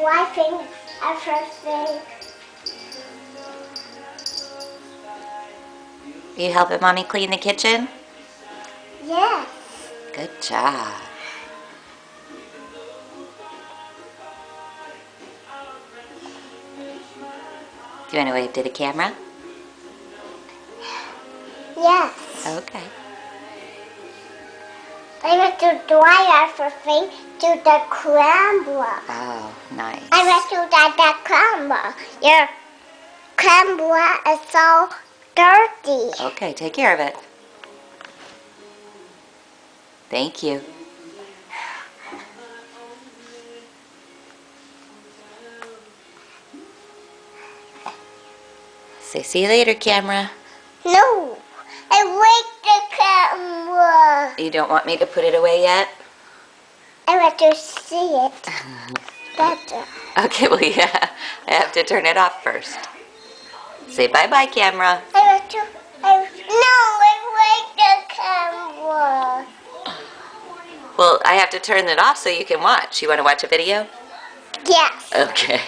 wiping everything. You helping Mommy clean the kitchen? Yes. Good job. Do you want to wave to the camera? Yes. Okay. I want to dry everything to the crumble. Oh, nice. I want to dry the crumble. Your crumble is so dirty. Okay, take care of it. Thank you. Say see you later, camera. No, I like the camera. You don't want me to put it away yet? I want to see it better. Okay, well, yeah. I have to turn it off first. Say bye-bye, camera. I want to. I like the camera. Well, I have to turn it off so you can watch. You want to watch a video? Yes. Okay.